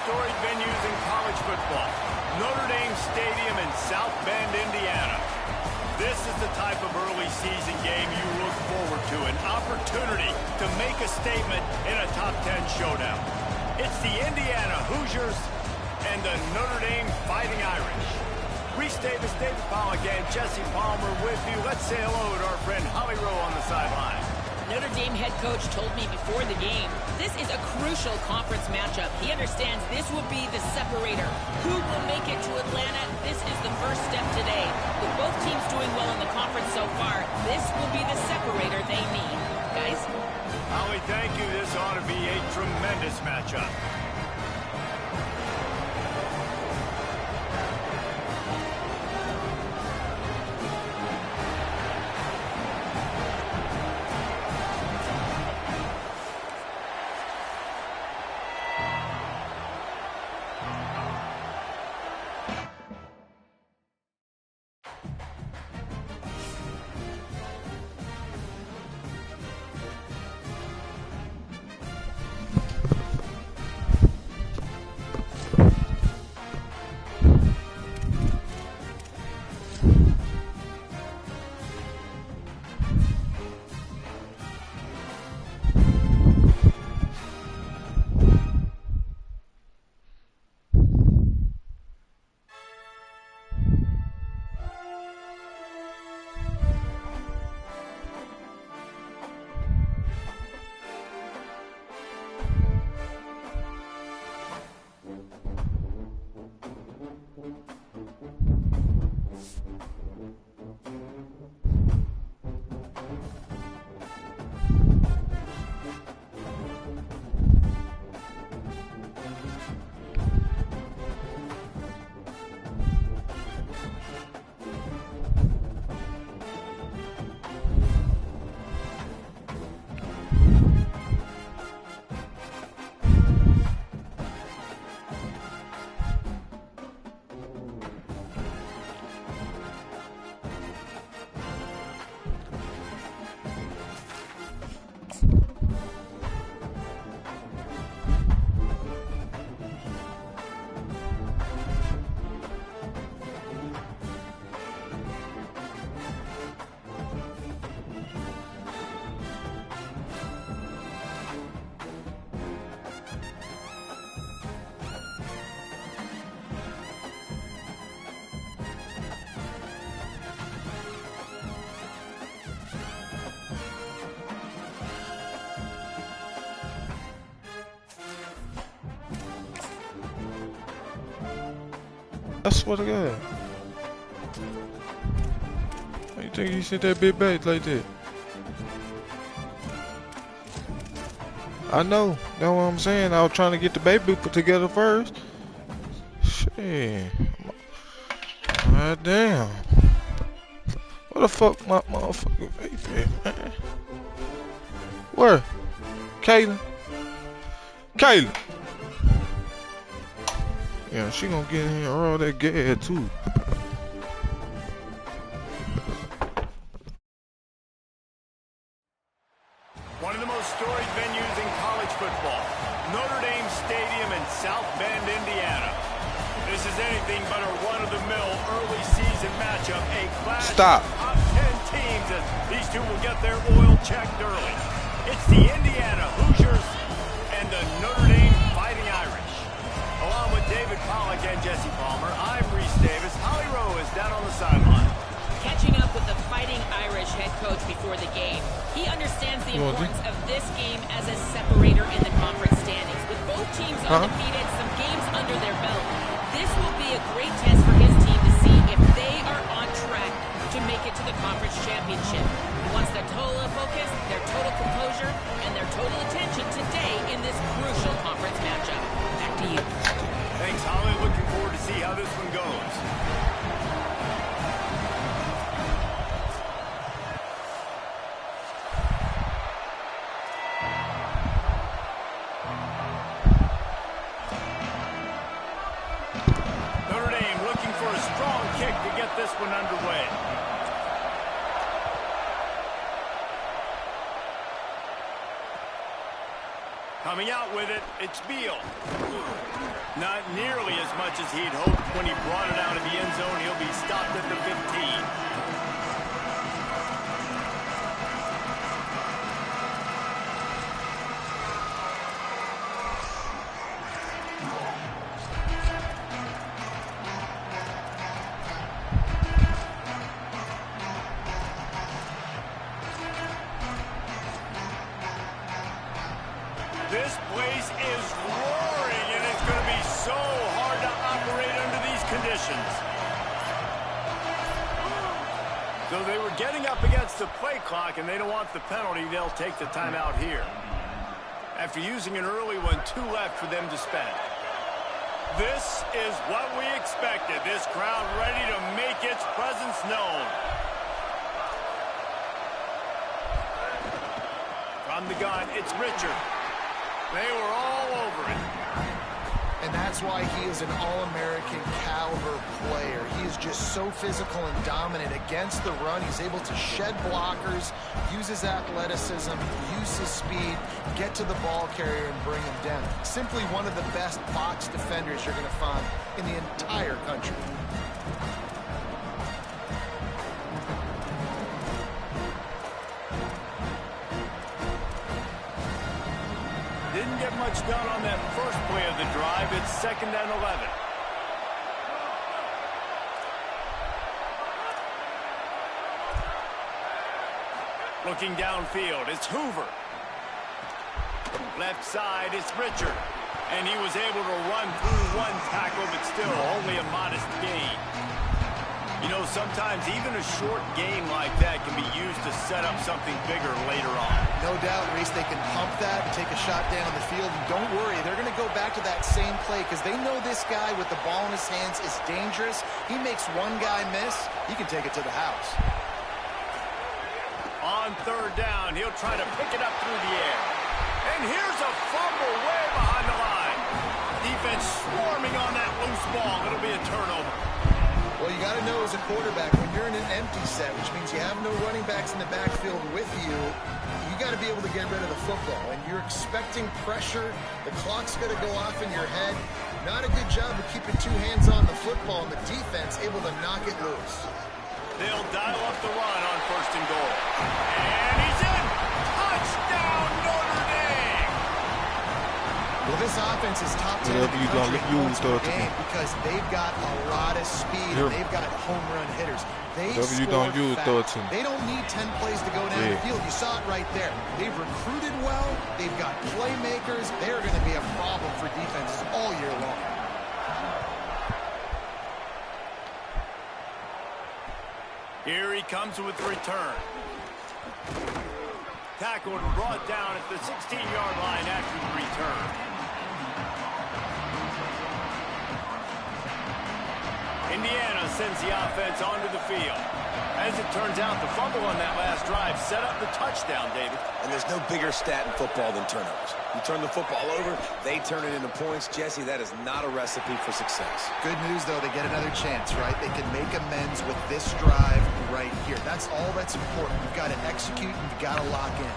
storied venues in college football. Notre Dame Stadium in South Bend, Indiana. This is the type of early season game you look forward to, an opportunity to make a statement in a top 10 showdown. It's the Indiana Hoosiers and the Notre Dame Fighting Irish. Reese Davis, David Pollack, and Jesse Palmer with you. Let's say hello to our friend Holly Rowe on the sideline. Notre Dame head coach told me before the game, this is a crucial conference matchup. He understands this will be the separator. Who will make it to Atlanta? This is the first step today. With both teams doing well in the conference so far, this will be the separator they need. Guys? Holly, thank you. This ought to be a tremendous matchup. I swear to God. Why you think he sent that big back like that? I know. That's what I'm saying. I was trying to get the baby put together first. Shit. God damn. What the fuck my motherfucking baby at, man? Where? Kaylin? Kaylin! Yeah, she gonna get in here and roll that gas too. One of the most storied venues in college football, Notre Dame Stadium in South Bend, Indiana. This is anything but a run-of-the-mill early season matchup. A clash of top 10 teams as these two will get their oil checked early. It's the Indiana Hoosiers and the Notre Dame Fighting Irish. Along with David Pollack and Jesse Palmer, I'm Reese Davis. Holly Rowe is down on the sideline. Catching up with the Fighting Irish head coach before the game, he understands the importance of this game as a separator in the conference standings. With both teams undefeated, some games under their belt, this will be a great test for his team to see if they are on track to make it to the conference championship. He wants their total focus, their total composure, and their total attention today in this crucial conference matchup. Back to you. Thanks, Holly. Looking forward to see how this one goes. Notre Dame looking for a strong kick to get this one underway. Coming out with it, it's Beal. Not nearly as much as he'd hoped when he brought it out of the end zone. He'll be stopped at the 15. This place is roaring, and it's going to be so hard to operate under these conditions. So they were getting up against the play clock, and they don't want the penalty. They'll take the timeout here. After using an early one, 2 left for them to spend. This is what we expected. This crowd ready to make its presence known. From the gun, it's Richard. They were all over it. And that's why he is an All-American caliber player. He is just so physical and dominant against the run. He's able to shed blockers, use his athleticism, use his speed, get to the ball carrier and bring him down. Simply one of the best box defenders you're going to find in the entire country. Didn't get much done on that first play of the drive. It's 2nd and 11. Looking downfield, it's Hoover. Left side, it's Richard. And he was able to run through 1 tackle, but still only a modest gain. You know, sometimes even a short gain like that can be used to set up something bigger later on. No doubt, Reese, they can pump that and take a shot down on the field. And don't worry, they're going to go back to that same play because they know this guy with the ball in his hands is dangerous. He makes one guy miss, he can take it to the house. On 3rd down, he'll try to pick it up through the air. And here's a fumble way behind the line. Defense swarming on that loose ball. It'll be a turnover. Well, you got to know as a quarterback, when you're in an empty set, which means you have no running backs in the backfield with you, you got to be able to get rid of the football. And you're expecting pressure. The clock's going to go off in your head. Not a good job of keeping 2 hands on the football, and the defense able to knock it loose. They'll dial up the run on 1st and goal. And he's in! Touchdown, Notre Dame! Well, this offense is top 10 in the country in points per game because they've got a lot of speed and they've got home run hitters. They score fast. They don't need 10 plays to go down the field. You saw it right there. They've recruited well. They've got playmakers. They're going to be a problem for defenses all year long. Here he comes with the return. Tackled and brought down at the 16-yard line after the return. Indiana sends the offense onto the field. As it turns out, the fumble on that last drive set up the touchdown, David. And there's no bigger stat in football than turnovers. You turn the football over, they turn it into points. Jesse, that is not a recipe for success. Good news, though, they get another chance, right? They can make amends with this drive right here. That's all that's important. You've got to execute and you've got to lock in.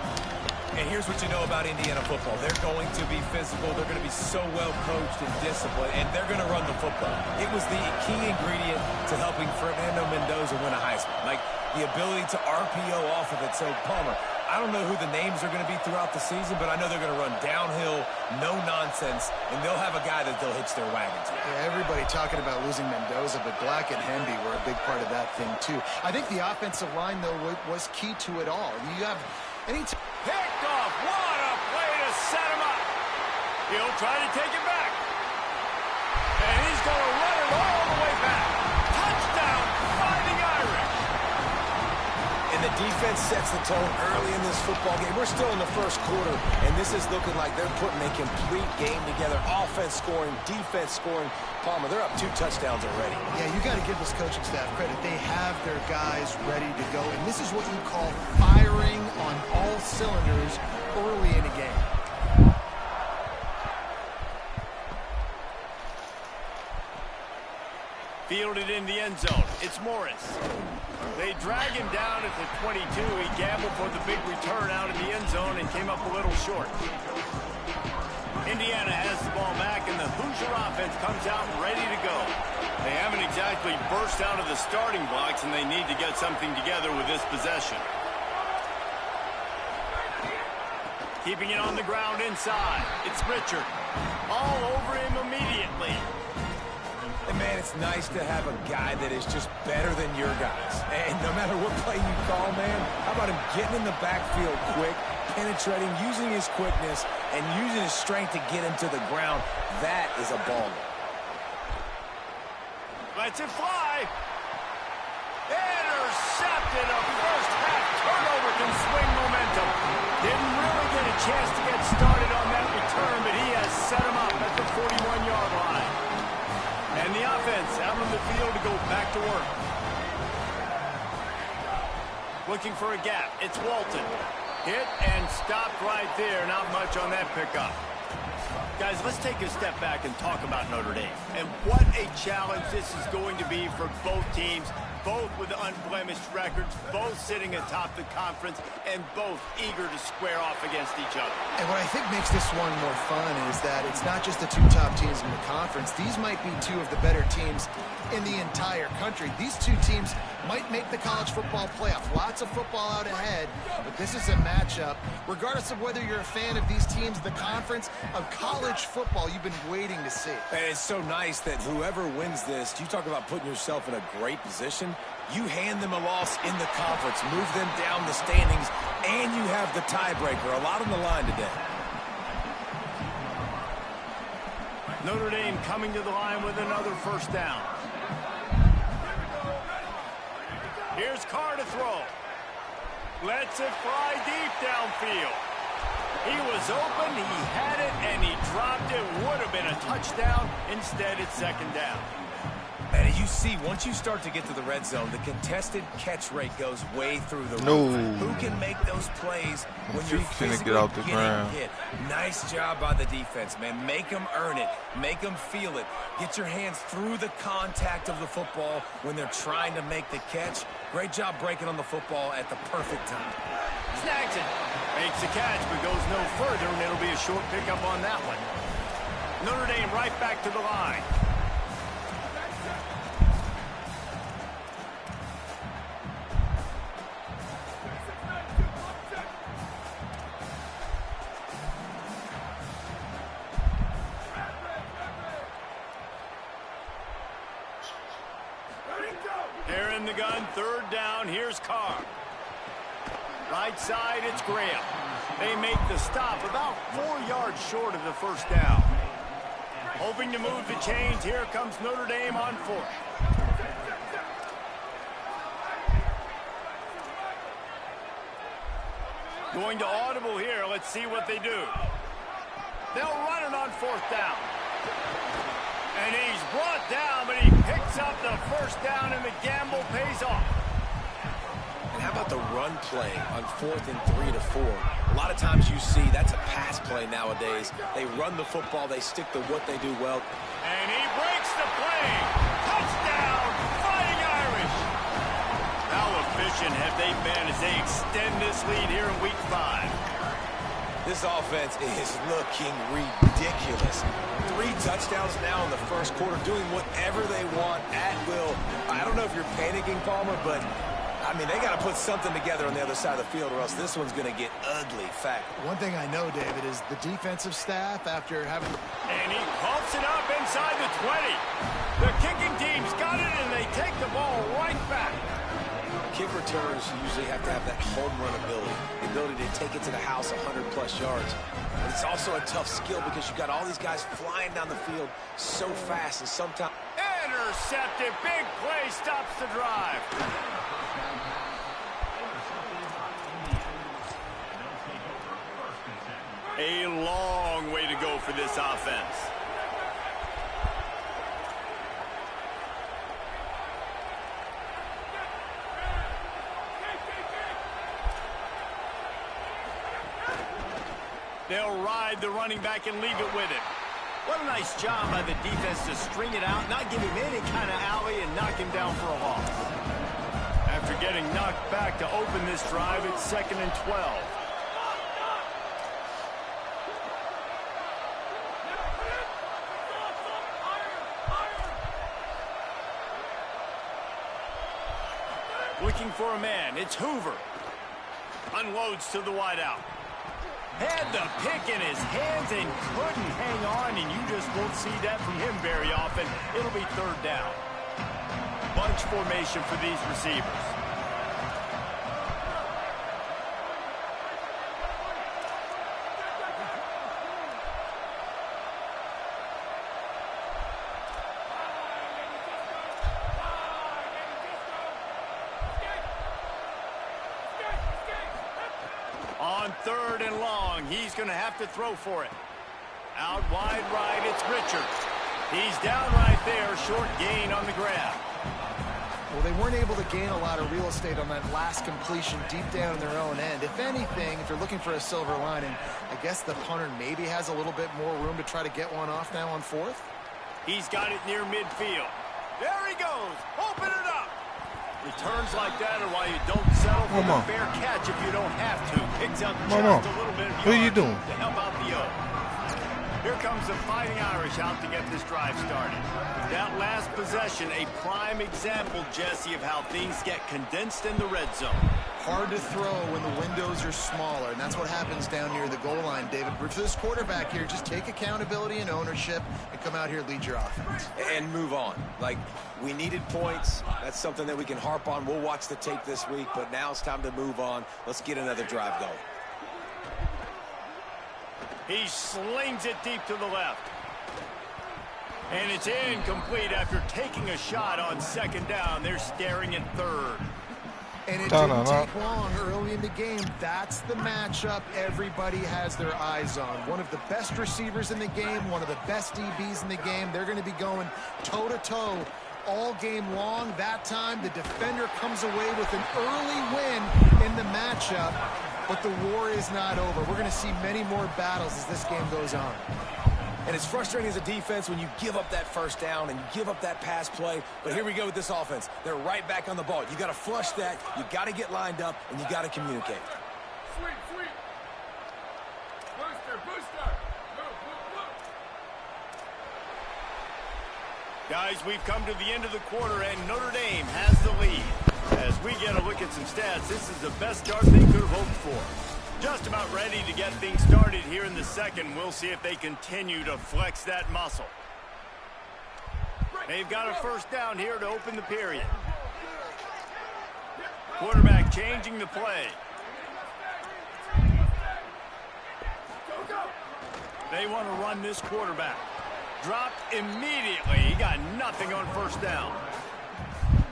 And here's what you know about Indiana football. They're going to be physical. They're going to be so well coached and disciplined, and they're going to run the football. It was the key ingredient to helping Fernando Mendoza win a Heisman. Like the ability to RPO off of it. So, Palmer, I don't know who the names are going to be throughout the season, but I know they're going to run downhill, no nonsense, and they'll have a guy that they'll hitch their wagon to. Yeah, everybody talking about losing Mendoza, but Black and Hemby were a big part of that thing, too. I think the offensive line, though, was key to it all. You have any picked off. What a play to set him up. He'll try to take it back. And he's going to run it all the way back. Touchdown, Fighting Irish. And the defense sets the tone early in this football game. We're still in the first quarter, and this is looking like they're putting a complete game together. Offense scoring, defense scoring. Palmer, they're up 2 touchdowns already. Yeah, you got to give this coaching staff credit. They have their guys ready to go, and this is what you call firing on all cylinders early in a game. Fielded in the end zone. It's Morris. They drag him down at the 22. He gambled for the big return out in the end zone and came up a little short. Indiana has the ball back, and the Hoosier offense comes out ready to go. They haven't exactly burst out of the starting blocks, and they need to get something together with this possession. Keeping it on the ground inside. It's Richard. All over him immediately. And man, it's nice to have a guy that is just better than your guys. And no matter what play you call, man, how about him getting in the backfield quick, penetrating, using his quickness, and using his strength to get him to the ground. That is a baller. Lets it fly. Intercepted. A first half turnover can swing momentum. Didn't really get a chance to get started on that return, but he has set him up at the 41-yard line. And the offense out on the field to go back to work. Looking for a gap. It's Walton. Hit and stopped right there. Not much on that pickup. Guys, let's take a step back and talk about Notre Dame. And what a challenge this is going to be for both teams. Both with unblemished records, both sitting atop the conference, and both eager to square off against each other. And what I think makes this one more fun is that it's not just the two top teams in the conference. These might be two of the better teams in the entire country. These two teams might make the college football playoff. Lots of football out ahead, but this is a matchup, regardless of whether you're a fan of these teams, the conference, of college football you've been waiting to see. And it's so nice that whoever wins this, you talk about putting yourself in a great position. You hand them a loss in the conference, move them down the standings, and you have the tiebreaker. A lot on the line today. Notre Dame coming to the line with another first down. Here's Carr to throw. Lets it fly deep downfield. He was open, he had it, and he dropped it. Would have been a touchdown. Instead, it's second down. And you see, once you start to get to the red zone, the contested catch rate goes way through the roof. No. Who can make those plays when you're physically get off the getting ground. hit? Nice job by the defense, man. Make them earn it. Make them feel it. Get your hands through the contact of the football when they're trying to make the catch. Great job breaking on the football at the perfect time. Snags it. Makes the catch, but goes no further, and it'll be a short pickup on that one. Notre Dame right back to the line. They're in the gun, third down. Here's Carr. Right side, it's Graham. They make the stop about 4 yards short of the first down. Hoping to move the chains. Here comes Notre Dame on fourth. Going to audible here. Let's see what they do. They'll run it on fourth down. And he's brought down, but he picks up the first down, and the gamble pays off. And how about the run play on 4th and 3 to 4? A lot of times you see that's a pass play nowadays. They run the football. They stick to what they do well. And he breaks the play. Touchdown, Fighting Irish. How efficient have they been as they extend this lead here in Week 5? This offense is looking ridiculous. 3 touchdowns now in the first quarter, doing whatever they want at will. I don't know if you're panicking, Palmer, but, I mean, they got to put something together on the other side of the field or else this one's going to get ugly fast. One thing I know, David, is the defensive staff, after having... And he pumps it up inside the 20. The kicking team's got it, and they take the ball right back. Kick returners usually have to have that home run ability, the ability to take it to the house 100-plus yards. But it's also a tough skill because you've got all these guys flying down the field so fast, and sometimes... Intercepted. Big play stops the drive. A long way to go for this offense. They'll ride the running back and leave it with him. What a nice job by the defense to string it out, not give him any kind of alley, and knock him down for a loss. After getting knocked back to open this drive, it's 2nd and 12. looking for a man. It's Hoover. Unloads to the wideout. Had the pick in his hands and couldn't hang on, and you just won't see that from him very often. It'll be third down. Bunch formation for these receivers. On third and long, he's going to have to throw for it. Out wide right, it's Richards. He's down right there, short gain on the grab. Well, they weren't able to gain a lot of real estate on that last completion deep down in their own end. If anything, if you're looking for a silver lining, I guess the punter maybe has a little bit more room to try to get one off now on fourth. He's got it near midfield. There he goes. Open it up. Returns like that are why you don't settle for a fair catch if you don't have to. Picks up just a little bit of what are you doing? To help out the O. Here comes the Fighting Irish out to get this drive started. That last possession, a prime example, Jesse, of how things get condensed in the red zone. Hard to throw when the windows are smaller, and that's what happens down near the goal line, David. But for this quarterback here, just take accountability and ownership and come out here and lead your offense. And move on. Like, we needed points. That's something that we can harp on. We'll watch the tape this week, but now it's time to move on. Let's get another drive going. He slings it deep to the left. And it's incomplete after taking a shot on second down. They're staring at third. And it didn't take long early in the game. That's the matchup everybody has their eyes on. One of the best receivers in the game, one of the best DBs in the game. They're going to be going toe-to-toe all game long. That time, the defender comes away with an early win in the matchup. But the war is not over. We're going to see many more battles as this game goes on. And it's frustrating as a defense when you give up that first down and you give up that pass play. But here we go with this offense. They're right back on the ball. You got to flush that. You got to get lined up, and you got to communicate. Sweet. Booster. Move. Guys, we've come to the end of the quarter, and Notre Dame has the lead. As we get a look at some stats, this is the best start they could have hoped for. Just about ready to get things started here in the second. We'll see if they continue to flex that muscle. They've got a first down here to open the period. Quarterback changing the play. They want to run this quarterback. Dropped immediately. He got nothing on first down.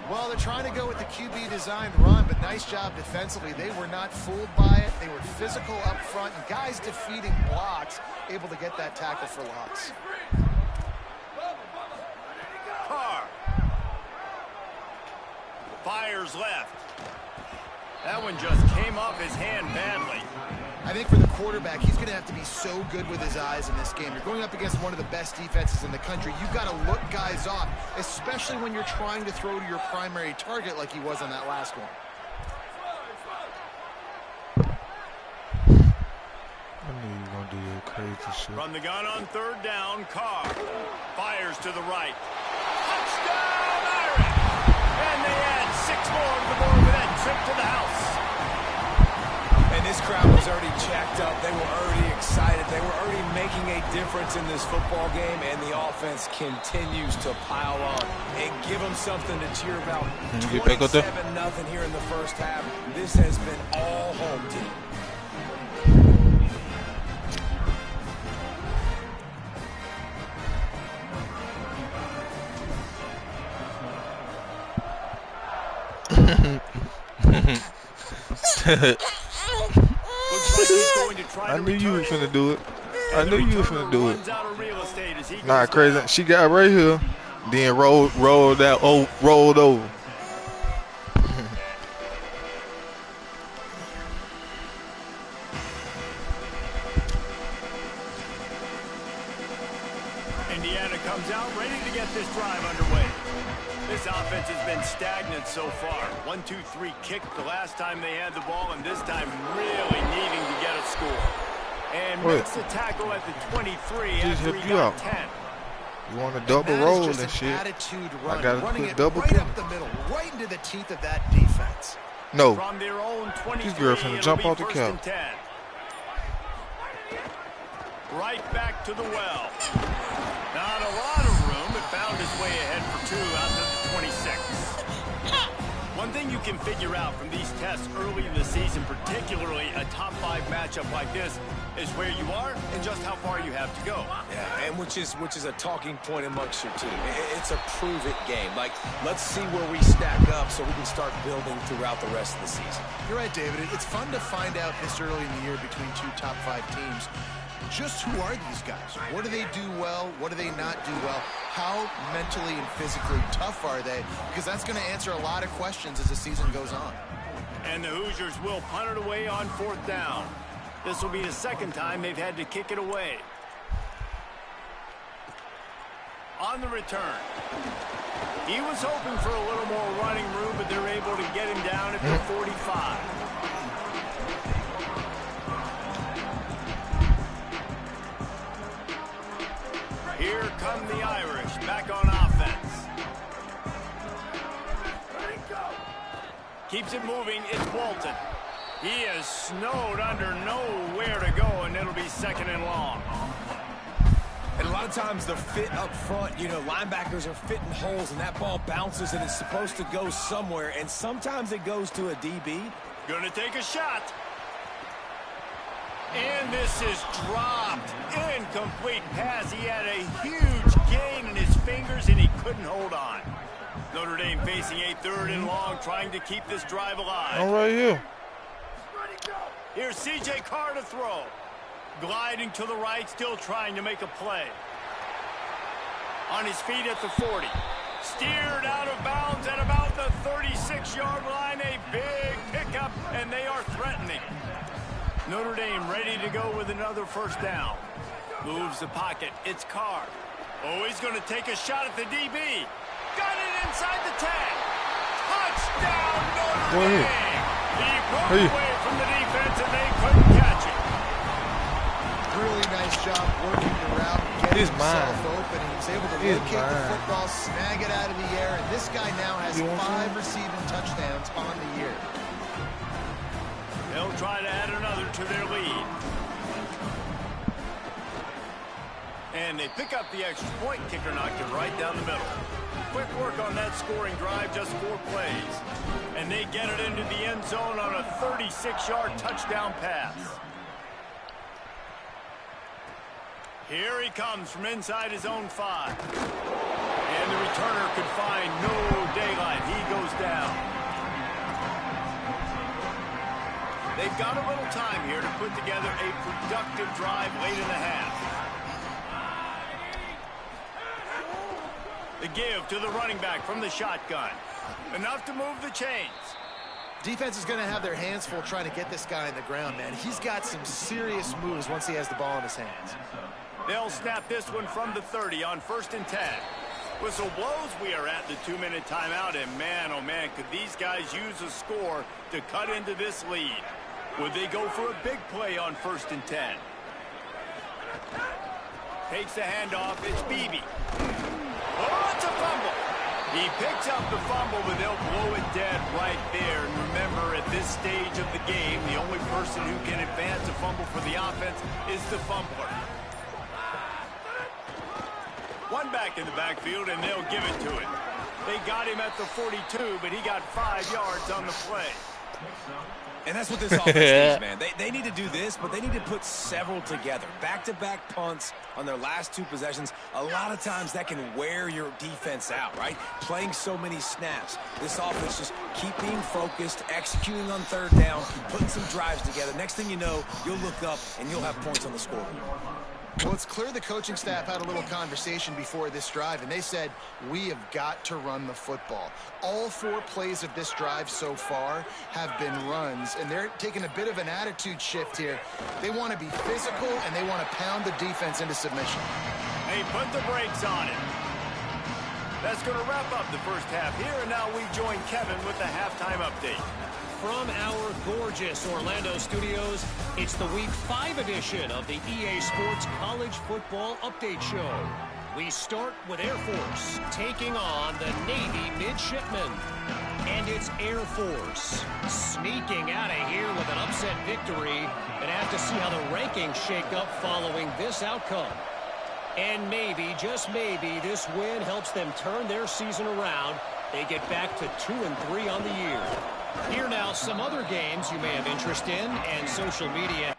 Well, they're trying to go with the QB designed run, but nice job defensively. They were not fooled by it. They were physical up front, and guys defeating blocks, able to get that tackle for loss. Carr. Fires left. That one just came off his hand badly. I think for the quarterback, he's going to have to be so good with his eyes in this game. You're going up against one of the best defenses in the country. You've got to look guys off, especially when you're trying to throw to your primary target like he was on that last one. I knew you were going to do that crazy shit. From the gun on third down, Carr fires to the right. Touchdown, Irish! And they add 6 more to the board with that trip to the house. And this crowd was already jacked up. They were already excited. They were already making a difference in this football game, and the offense continues to pile on and give them something to cheer about. 27-0 here in the first half. This has been all home team. I knew you was finna do it. I knew you was finna do it. Nah, crazy. She got right here, then rolled over. Indiana comes out ready to get this drive underway. This offense has been stagnant so far. 1-2-3 kicked the last time they had the ball, and this time really needing to get a score. And makes the tackle at the 23 after he got 10. You want to double and roll just and an shit. attitude run, I got to running put it double right penny. up the middle, right into the teeth of that defense. No. From their own 23, This girl finna jump off the couch. 10. Right back to the well. Not a lot of room. It found its way ahead for 2 out to the 26. One thing you can figure out from these tests early in the season, particularly a top 5 matchup like this, is where you are and just how far you have to go. Yeah, and which is a talking point amongst your team. It's a prove-it game. Like, let's see where we stack up so we can start building throughout the rest of the season. You're right, David. It's fun to find out this early in the year between 2 top 5 teams. Just who are these guys? What do they do well? What do they not do well? How mentally and physically tough are they? Because that's going to answer a lot of questions as the season goes on. And the Hoosiers will punt it away on 4th down. This will be the second time they've had to kick it away. On the return. He was hoping for a little more running room, but they're able to get him down at the 45. Here come the Irish back on offense. Keeps it moving. It's Walton. He is snowed under, nowhere to go, and it'll be 2nd and long. And a lot of times the fit up front, you know, linebackers are fitting holes, and that ball bounces, and it's supposed to go somewhere, and sometimes it goes to a DB. Gonna take a shot. And this is dropped. Incomplete pass. He had a huge gain in his fingers, and he couldn't hold on. Notre Dame facing a 3rd and long, trying to keep this drive alive. I'm right here. Here's C.J. Carr to throw. Gliding to the right, still trying to make a play. On his feet at the 40. Steered out of bounds at about the 36-yard line. A big pickup, and they are threatening. Notre Dame ready to go with another 1st down. Moves the pocket. It's Carr. Oh, he's going to take a shot at the DB. Got it inside the 10. Touchdown, Notre Dame. He broke away from the defense, and they couldn't catch it. Really nice job working the route, getting himself open, and he's able to locate the football, snag it out of the air, and this guy now has 5 receiving touchdowns on the year. They'll try to add another to their lead. And they pick up the extra point. Kicker knocked it right down the middle. Quick work on that scoring drive, just 4 plays. And they get it into the end zone on a 36-yard touchdown pass. Here he comes from inside his own 5. And the returner could find no daylight. He goes down. They've got a little time here to put together a productive drive late in the half. The give to the running back from the shotgun. Enough to move the chains. Defense is going to have their hands full trying to get this guy on the ground, man. He's got some serious moves once he has the ball in his hands. They'll snap this one from the 30 on 1st and 10. Whistle blows. We are at the 2-minute timeout, and man, oh man, could these guys use a score to cut into this lead? Would they go for a big play on 1st and 10? Takes the handoff. It's Beebe. Oh, it's a fumble. He picks up the fumble, but they'll blow it dead right there. And remember, at this stage of the game, the only person who can advance a fumble for the offense is the fumbler. One back in the backfield, and they'll give it to him. They got him at the 42, but he got 5 yards on the play. And that's what this offense needs, man. They need to do this, but they need to put several together. Back-to-back punts on their last 2 possessions. A lot of times that can wear your defense out, right? Playing so many snaps. This offense just keep being focused, executing on 3rd down, putting some drives together. Next thing you know, you'll look up and you'll have points on the scoreboard. Well, it's clear the coaching staff had a little conversation before this drive, and they said, we have got to run the football. All 4 plays of this drive so far have been runs, and they're taking a bit of an attitude shift here. They want to be physical, and they want to pound the defense into submission. They put the brakes on it. That's going to wrap up the first half here, and now we join Kevin with the halftime update. From our gorgeous Orlando studios, it's the Week 5 edition of the EA Sports College Football Update Show. We start with Air Force taking on the Navy midshipmen. And it's Air Force sneaking out of here with an upset victory. And have to see how the rankings shake up following this outcome. And maybe, just maybe, this win helps them turn their season around. They get back to 2-3 on the year. Here now, some other games you may have interest in and social media.